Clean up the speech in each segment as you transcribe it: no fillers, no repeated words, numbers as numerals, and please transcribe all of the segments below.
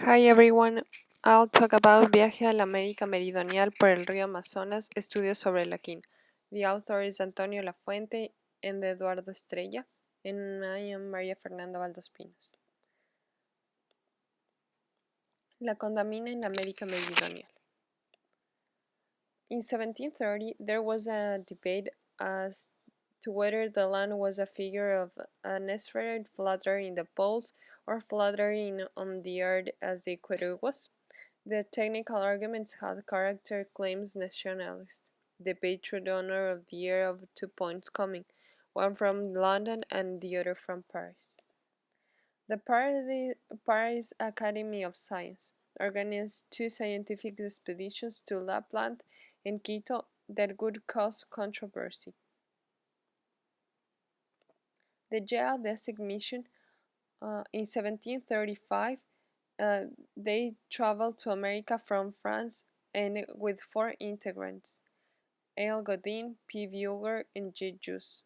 Hi everyone, I'll talk about Viaje a la América Meridional por el río Amazonas, estudios sobre la quina. The author is Antonio Lafuente and Eduardo Estrella, and I am María Fernanda Baldos Pinos. La condamina en la América Meridional. In 1730, there was a debate as to whether the land was a figure of an asteroid fluttering in the poles or fluttering on the earth as the equator was. The technical arguments had character claims nationalist. The patriot honor of the year of 2 points coming, one from London and the other from Paris. The Paris Academy of Science organized 2 scientific expeditions to Lapland and Quito that would cause controversy. The geodesic mission in 1735 they traveled to America from France and with 4 integrants, L. Godin, P. Vogler, and G. Jus.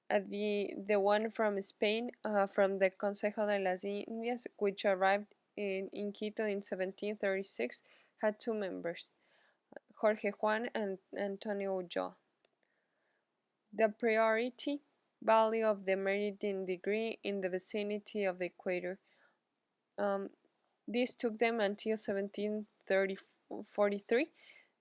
The one from Spain, from the Consejo de las Indias, which arrived in Quito in 1736, had 2 members, Jorge Juan and Antonio Ulloa. The priority value of the meridian degree in the vicinity of the equator. This took them until 1743,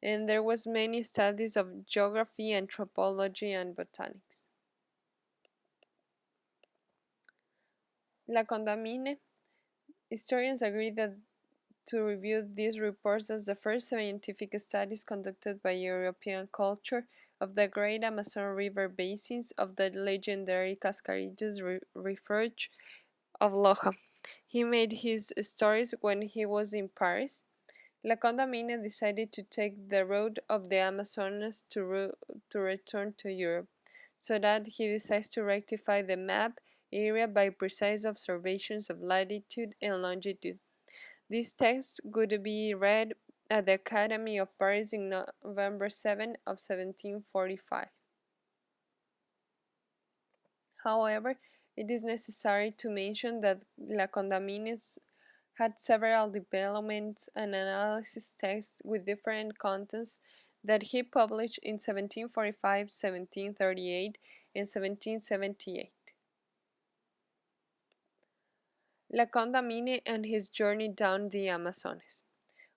and there was many studies of geography, anthropology, and botanics. La Condamine. Historians agree that to review these reports as the first scientific studies conducted by European culture of the great Amazon River basins of the legendary Cascarillas refuge of Loja. He made his stories when he was in Paris. La Condamine decided to take the road of the Amazonas to return to Europe, so that he decides to rectify the map area by precise observations of latitude and longitude. This text would be read at the Academy of Paris in November 7 of 1745. However, it is necessary to mention that La Condamine had several developments and analysis texts with different contents that he published in 1745, 1738, and 1778. La Condamine and his journey down the Amazonas.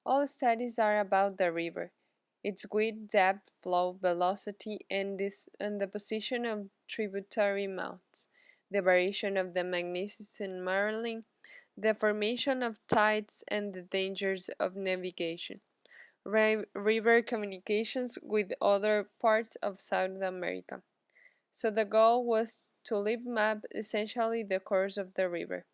All studies are about the river, its width, depth, flow, velocity, and the position of tributary mouths, the variation of the magnificent marlin, the formation of tides, and the dangers of navigation. River communications with other parts of South America. So the goal was to map essentially the course of the river.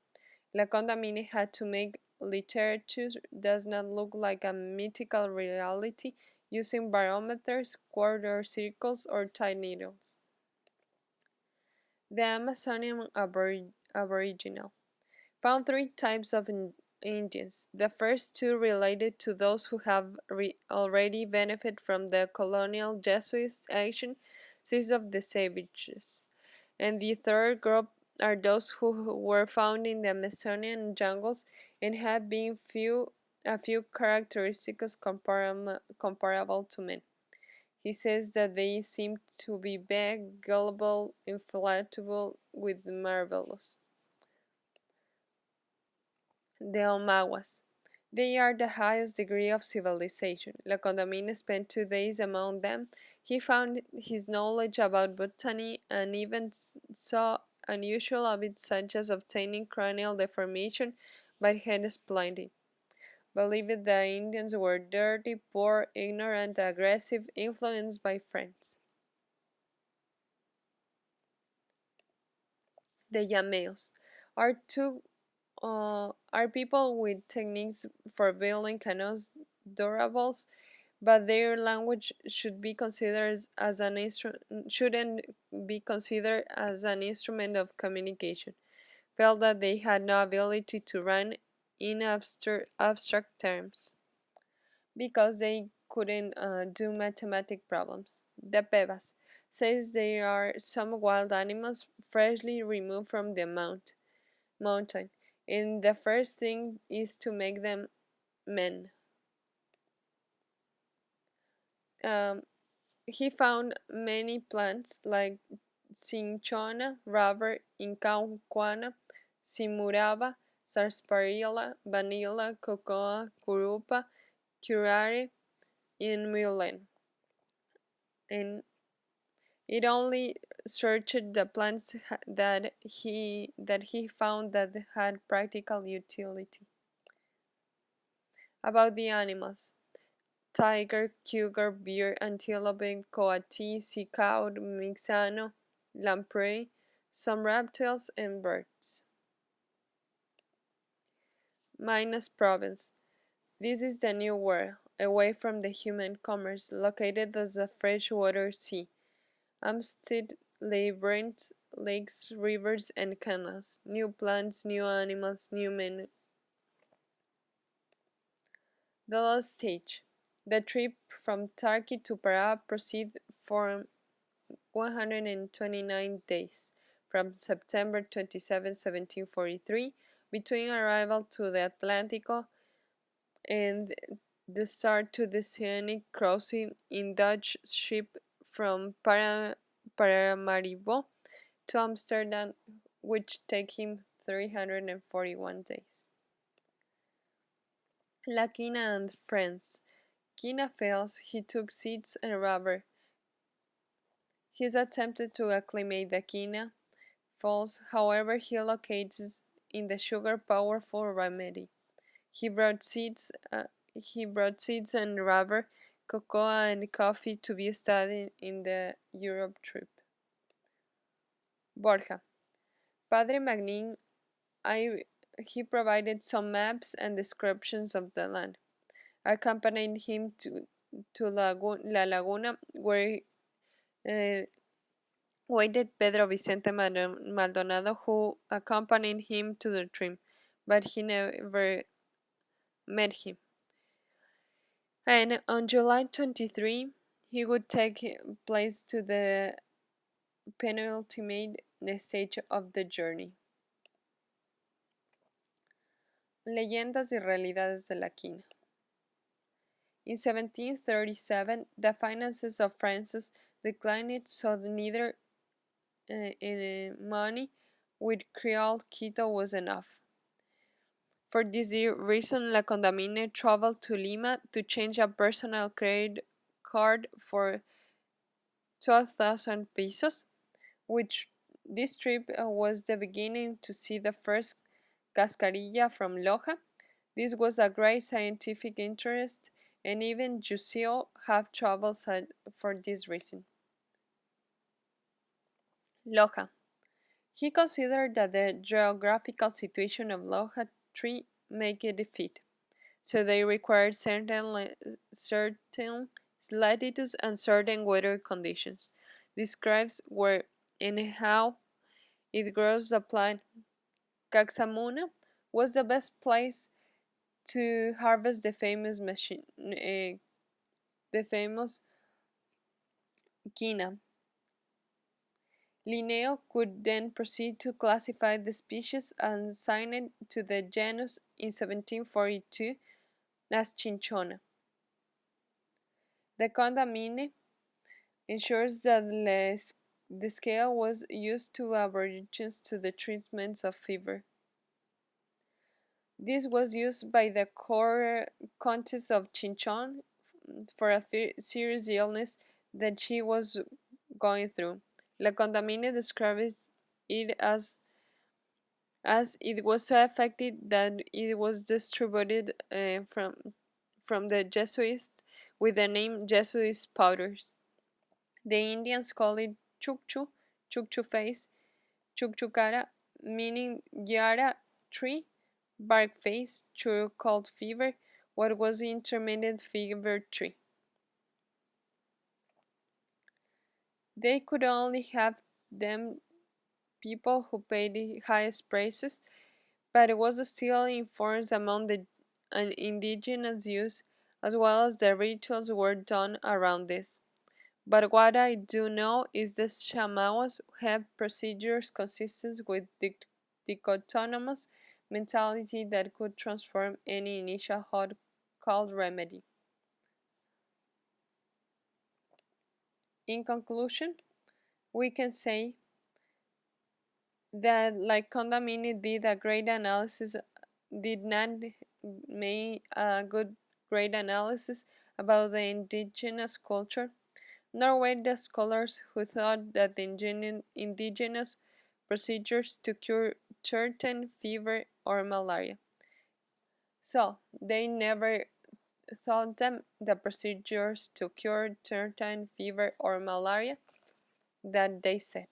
La Condamine had to make literature does not look like a mythical reality using barometers, quarter circles, or tide needles. The Amazonian Aboriginal found 3 types of Indians. The first 2 related to those who have already benefited from the colonial Jesuit action seas of the savages, and the third group are those who were found in the Amazonian jungles and had been a few characteristics comparable to men. He says that they seem to be big, gullible, inflatable, with marvelous. The Omaguas. They are the highest degree of civilization. La Condamine spent 2 days among them. He found his knowledge about botany and even saw unusual habits such as obtaining cranial deformation by head splitting. Believed the Indians were dirty, poor, ignorant, aggressive, influenced by friends. The Yameos are people with techniques for building canoes durables, but their language shouldn't be considered as an instrument of communication. Felt that they had no ability to run in abstract terms because they couldn't do mathematic problems. The Pebas says they are some wild animals freshly removed from the mountain. And the first thing is to make them men. Um, he found many plants like cinchona, rubber, incauquana, simurava, sarsaparilla, vanilla, cocoa, curupa, curare, and mullein. And it only searched the plants that he found that had practical utility. About the animals: tiger, cougar, bear, antelope, coati, sea cow, mixano, lamprey, some reptiles and birds. Minas Province. This is the new world, away from the human commerce, located as a freshwater sea. Amstead labyrinths, lakes, rivers, and canals. New plants, new animals, new men. The last stage. The trip from Turkey to Para proceed for 129 days, from September 27, 1743, between arrival to the Atlántico and the start to the scenic crossing in Dutch ship from Paramaribo to Amsterdam, which take him 341 days. La Quina and friends. Quina fails, he took seeds and rubber. He's attempted to acclimate the Quina, falls, however he locates in the sugar powerful remedy. He brought seeds and rubber, cocoa and coffee to be studied in the Europe trip. Borja. Padre Magnin, he provided some maps and descriptions of the land, accompanying him to La Laguna, where uh, waited Pedro Vicente Maldonado, who accompanied him to the trip, but he never met him. And on July 23, he would take place to the penultimate stage of the journey. Leyendas y realidades de la quina. In 1737, the finances of Francis declined, so neither money with Creole Quito was enough. For this reason, La Condamine traveled to Lima to change a personal credit card for 12,000 pesos, which this trip was the beginning to see the first cascarilla from Loja. This was a great scientific interest, and even Juseo have traveled for this reason. Loja. He considered that the geographical situation of Loja tree make it fit, so they required certain latitudes and certain weather conditions. Describes where and how it grows. The plant Caxamuna was the best place to harvest the famous quina. Linneo could then proceed to classify the species and assign it to the genus in 1742 as Cinchona. The Condamine ensures that the scale was used to aborigines to the treatments of fever. This was used by the core Countess of Chinchon for a serious illness that she was going through. La Condamine describes it as it was so effective that it was distributed from the Jesuits with the name Jesuits powders. The Indians call it chukchu, chukchu face, chukchukara, meaning yara tree, bark face, true cold fever, what was the intermittent fever tree. They could only have them people who paid the highest prices, but it was still enforced among the indigenous use, as well as the rituals were done around this. But what I do know is the Chamawas have procedures consistent with dichotomous mentality that could transform any initial hot cold remedy. In conclusion, we can say that like Condamine did a great analysis, did not make a good great analysis about the indigenous culture, nor were the scholars who thought that the indigenous procedures to cure certain fever or malaria. So they never thought them the procedures to cure certain fever or malaria that they said.